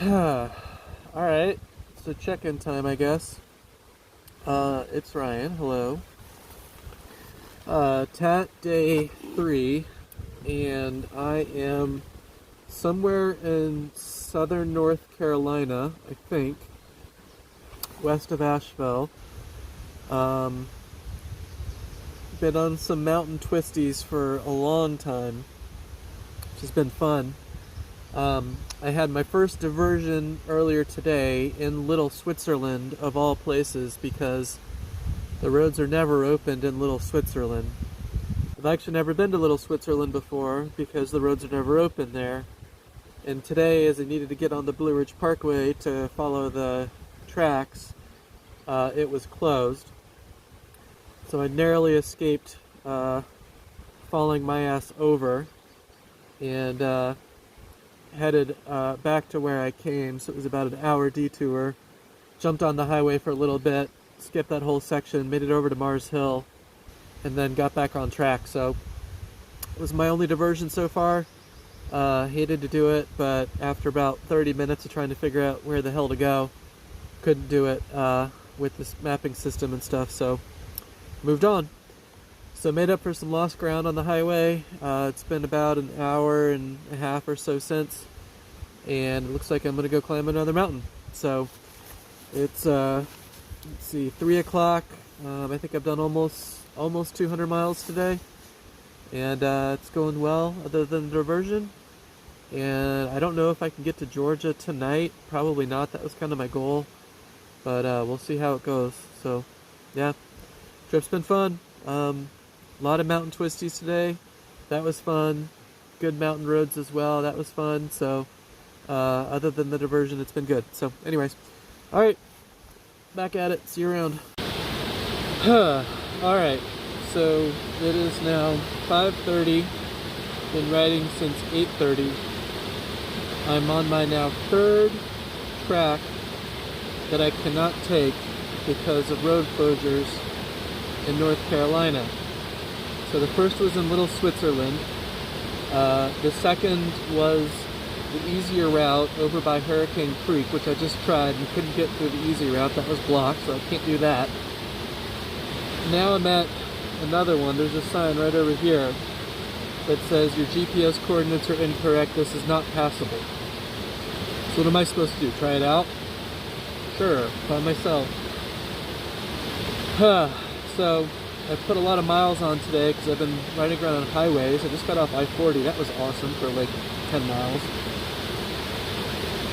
Alright, so check-in time, I guess. It's Ryan, hello. Tat day 3, and I am somewhere in southern North Carolina, I think, west of Asheville. Been on some mountain twisties for a long time, which has been fun. I had my first diversion earlier today in Little Switzerland, of all places, because the roads are never opened in Little Switzerland. I've actually never been to Little Switzerland before because the roads are never open there. And today, as I needed to get on the Blue Ridge Parkway to follow the tracks, it was closed. So I narrowly escaped falling my ass over and headed back to where I came. So it was about an hour detour. Jumped on the highway for a little bit, skipped that whole section, made it over to Mars Hill, and then got back on track. So it was my only diversion so far. Hated to do it, but after about 30 minutes of trying to figure out where the hell to go, couldn't do it with this mapping system and stuff, so moved on. So made up for some lost ground on the highway. It's been about an hour and a half or so since, and it looks like I'm gonna go climb another mountain. So it's let's see, 3 o'clock. I think I've done almost 200 miles today, and it's going well other than the diversion. And I don't know if I can get to Georgia tonight. Probably not. That was kind of my goal, but we'll see how it goes. So yeah, trip's been fun. A lot of mountain twisties today. That was fun. Good mountain roads as well. That was fun. So other than the diversion, it's been good. So anyways, all right, back at it. See you around. All right, so it is now 5:30. Been riding since 8:30. I'm on my now third track that I cannot take because of road closures in North Carolina. So the first was in Little Switzerland. The second was the easier route over by Hurricane Creek, which I just tried and couldn't get through the easy route. That was blocked, so I can't do that. Now I'm at another one. There's a sign right over here that says your GPS coordinates are incorrect. This is not passable. So what am I supposed to do? Try it out? Sure, by myself. So I put a lot of miles on today because I've been riding around on highways. I just got off I-40. That was awesome for like 10 miles.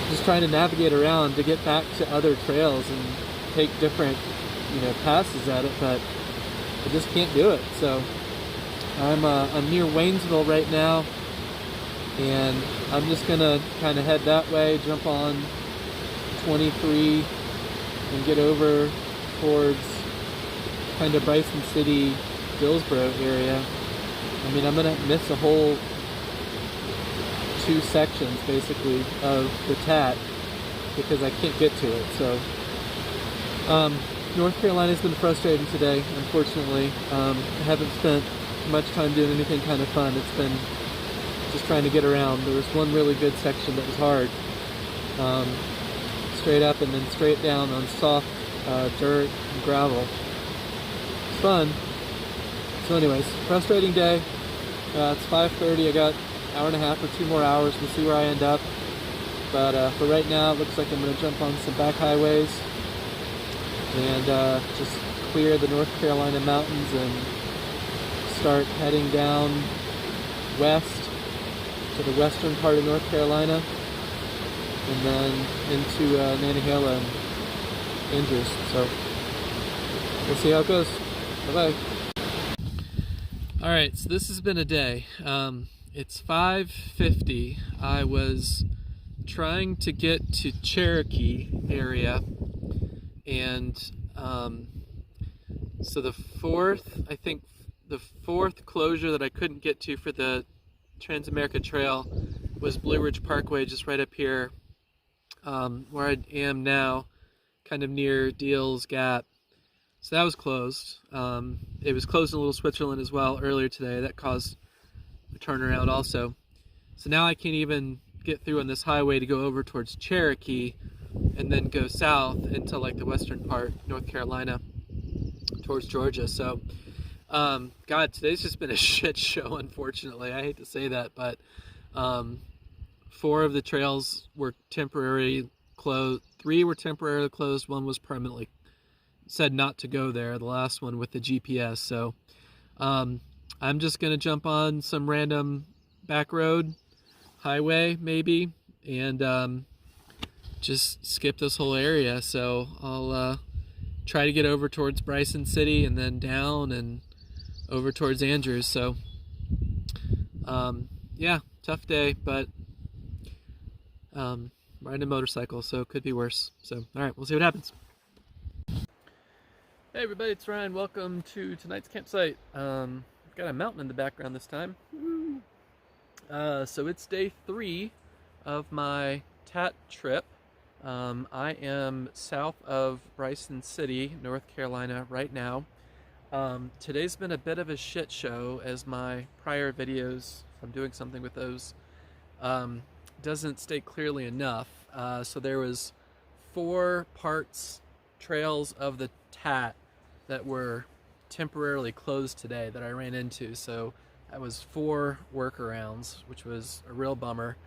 Just trying to navigate around to get back to other trails and take different, passes at it, but I just can't do it. So I'm near Waynesville right now, and I'm just gonna kind of head that way, jump on 23 and get over towards kind of Bryson City, Dillsboro area. I mean, I'm gonna miss a whole 2 sections basically of the Tat because I can't get to it. So North Carolina's been frustrating today, unfortunately. I haven't spent much time doing anything kind of fun. It's been just trying to get around. There was one really good section that was hard. Straight up and then straight down on soft dirt and gravel. It's fun. So anyways, frustrating day. It's 5:30. I got an hour and a half or 2 more hours. We'll see where I end up. But for right now, it looks like I'm going to jump on some back highways and just clear the North Carolina mountains and start heading down west to the western part of North Carolina, and then into Nantahala and Andrews. So we'll see how it goes. Bye-bye. All right, so this has been a day. It's 5:50. I was trying to get to Cherokee area, and so the fourth closure that I couldn't get to for the Transamerica Trail was Blue Ridge Parkway, just right up here where I am now, kind of near Deals Gap. So that was closed. It was closed in Little Switzerland as well earlier today. That caused a turnaround also. So now I can't even get through on this highway to go over towards Cherokee and then go south into like the western part, North Carolina, towards Georgia. So, God, today's just been a shit show, unfortunately. I hate to say that, but 4 of the trails were temporarily closed. 3 were temporarily closed. 1 was permanently said not to go there, the last one with the GPS. So I'm just going to jump on some random back road, highway maybe, and just skip this whole area. So I'll try to get over towards Bryson City and then down and over towards Andrews. So yeah, tough day, but riding a motorcycle, so it could be worse. So all right, we'll see what happens. Hey everybody, it's Ryan. Welcome to tonight's campsite. I've got a mountain in the background this time. So it's day 3 of my Tat Trip. I am south of Bryson City, North Carolina right now. Today's been a bit of a shit show, as my prior videos, if I'm doing something with those, doesn't state clearly enough. So there was 4 parts trails of the Tat that were temporarily closed today that I ran into. So that was 4 workarounds, which was a real bummer.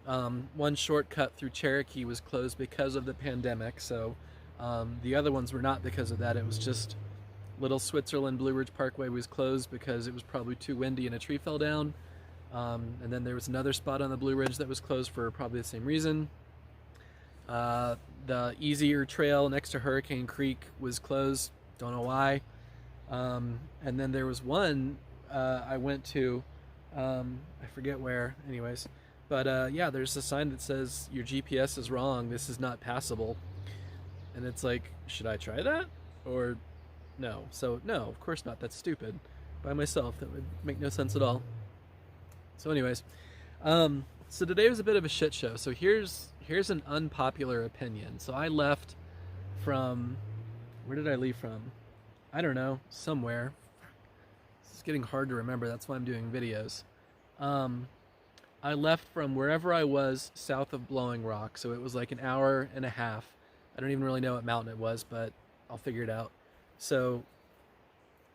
One shortcut through Cherokee was closed because of the pandemic. So the other ones were not because of that. It was just Little Switzerland Blue Ridge Parkway was closed because it was probably too windy and a tree fell down. And then there was another spot on the Blue Ridge that was closed for probably the same reason. The easier trail next to Hurricane Creek was closed. Don't know why. And then there was one I went to, I forget where, anyways. But yeah, there's a sign that says your GPS is wrong. This is not passable. And it's like, should I try that? Or no? So no, of course not. That's stupid. By myself, that would make no sense at all. So anyways, so today was a bit of a shit show. So here's an unpopular opinion. So I left from, where did I leave from? I don't know, somewhere. It's getting hard to remember. That's why I'm doing videos. I left from wherever I was south of Blowing Rock. So it was like an hour and a half. I don't even really know what mountain it was, but I'll figure it out. So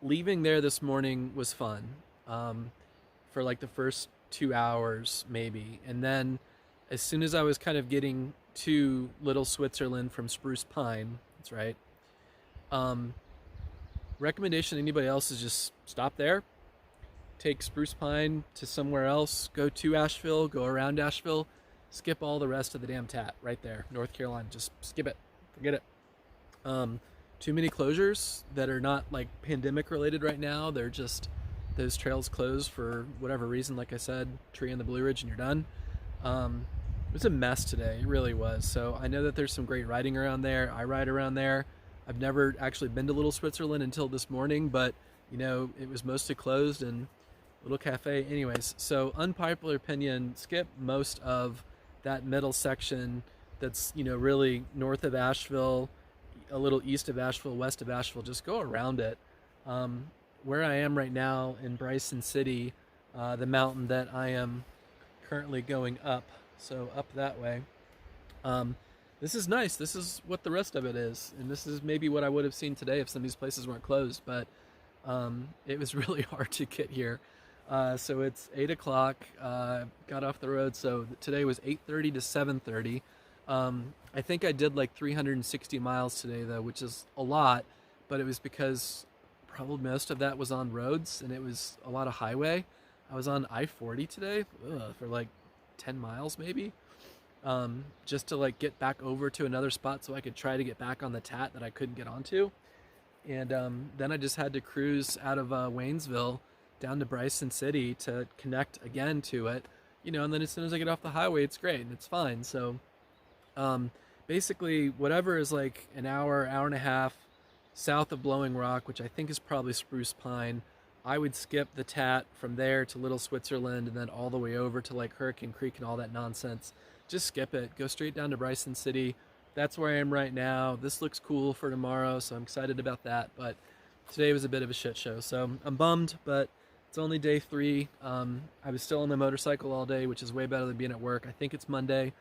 leaving there this morning was fun. For like the first 2 hours maybe. And then as soon as I was kind of getting to Little Switzerland from Spruce Pine, that's right. Recommendation to anybody else is just stop there, take Spruce Pine to somewhere else, go to Asheville, go around Asheville, skip all the rest of the damn Tat right there, North Carolina. Just skip it, forget it. Too many closures that are not like pandemic related right now. They're just those trails closed for whatever reason. Like I said, tree in the Blue Ridge and you're done. It was a mess today, it really was. So I know that there's some great riding around there. I ride around there. I've never actually been to Little Switzerland until this morning, but you know, it was mostly closed and little cafe. Anyways, so unpopular opinion, skip most of that middle section that's, you know, really north of Asheville, a little east of Asheville, west of Asheville. Just go around it. Where I am right now in Bryson City, the mountain that I am currently going up, so up that way. This is nice. This is what the rest of it is, and this is maybe what I would have seen today if some of these places weren't closed, but it was really hard to get here. So it's 8 o'clock, got off the road, so today was 8:30 to 7:30. I think I did like 360 miles today though, which is a lot, but it was because probably most of that was on roads and it was a lot of highway. I was on I-40 today for like 10 miles maybe, just to like get back over to another spot so I could try to get back on the Tat that I couldn't get onto. And then I just had to cruise out of Waynesville down to Bryson City to connect again to it, you know, and then as soon as I get off the highway, it's great and it's fine. So basically whatever is like an hour, hour and a half south of Blowing Rock, which I think is probably Spruce Pine, I would skip the Tat from there to Little Switzerland and then all the way over to like Hurricane Creek and all that nonsense. Just skip it. Go straight down to Bryson City. That's where I am right now. This looks cool for tomorrow, so I'm excited about that. But today was a bit of a shit show, so I'm bummed, but It's only day 3. I was still on the motorcycle all day, which is way better than being at work. I think it's Monday.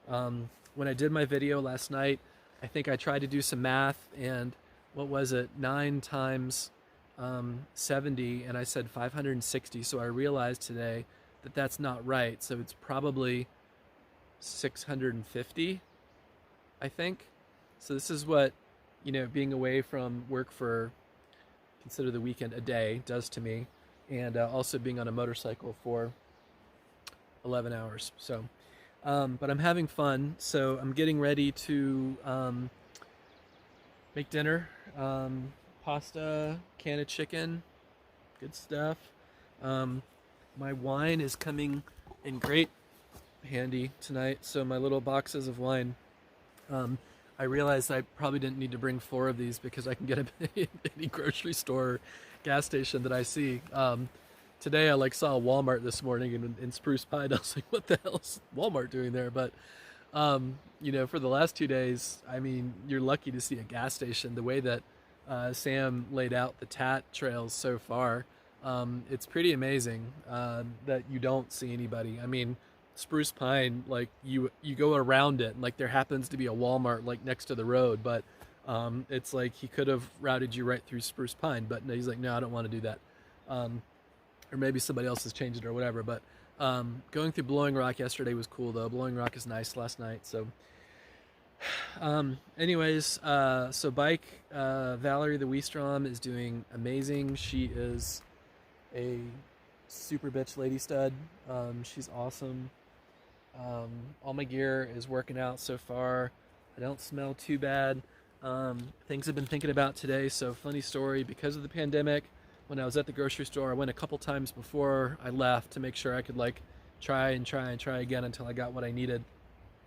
When I did my video last night, I think I tried to do some math, and what was it? 9 times 70, and I said 560. So I realized today that that's not right. So it's probably 650, I think. So this is what, being away from work for, consider the weekend a day, does to me. And also being on a motorcycle for 11 hours. So, but I'm having fun. So I'm getting ready to make dinner. Pasta, can of chicken, good stuff. My wine is coming in great handy tonight. So my little boxes of wine. I realized I probably didn't need to bring 4 of these because I can get them at any grocery store or gas station that I see. Today I saw a Walmart this morning in Spruce Pine. I was like, what the hell is Walmart doing there? But for the last 2 days, I mean, you're lucky to see a gas station. The way that Sam laid out the Tat trails so far, it's pretty amazing that you don't see anybody. I mean, Spruce Pine, you go around it, and there happens to be a Walmart next to the road, but it's he could have routed you right through Spruce Pine, but no, he's like, no, I don't want to do that. Or maybe somebody else has changed it or whatever. But going through Blowing Rock yesterday was cool, though. Blowing Rock is nice last night. So anyways, so bike, Valerie the Weestrom is doing amazing. She is a super bitch lady stud. She's awesome. All my gear is working out so far. I don't smell too bad. Things I've been thinking about today. So funny story, because of the pandemic, when I was at the grocery store, I went a couple times before I left to make sure I could try again until I got what I needed.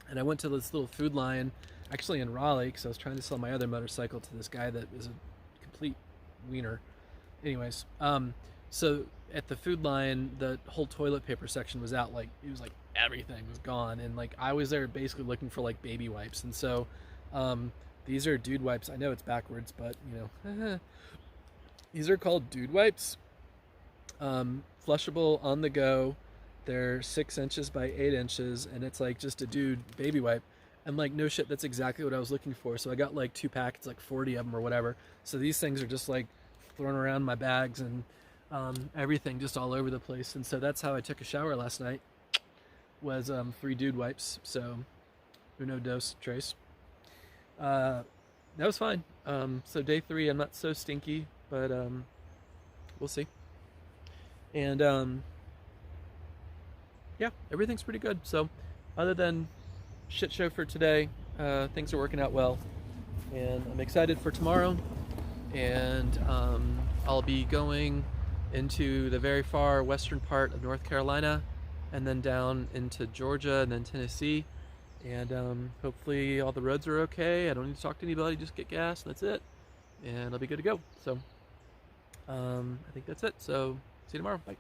And I went to this little Food Lion, actually in Raleigh, because I was trying to sell my other motorcycle to this guy that is a complete wiener. Anyways, so at the Food Lion, the whole toilet paper section was out. It was everything was gone, and I was there basically looking for baby wipes. And so these are dude wipes. I know it's backwards, but these are called dude wipes. Flushable, on the go. They're 6 inches by 8 inches, and it's just a dude baby wipe. And no shit, that's exactly what I was looking for. So I got 2 packets, 40 of them or whatever. So these things are just thrown around my bags and everything, just all over the place. And so that's how I took a shower last night, was 3 dude wipes. So uno dos tres. That was fine. So day 3, I'm not so stinky, but we'll see. And yeah, everything's pretty good. So other than shit show for today, things are working out well, and I'm excited for tomorrow. And I'll be going into the very far western part of North Carolina, and then down into Georgia, and then Tennessee. And hopefully all the roads are okay. I don't need to talk to anybody, just get gas, and that's it. And I'll be good to go. So I think that's it. So see you tomorrow. Bye.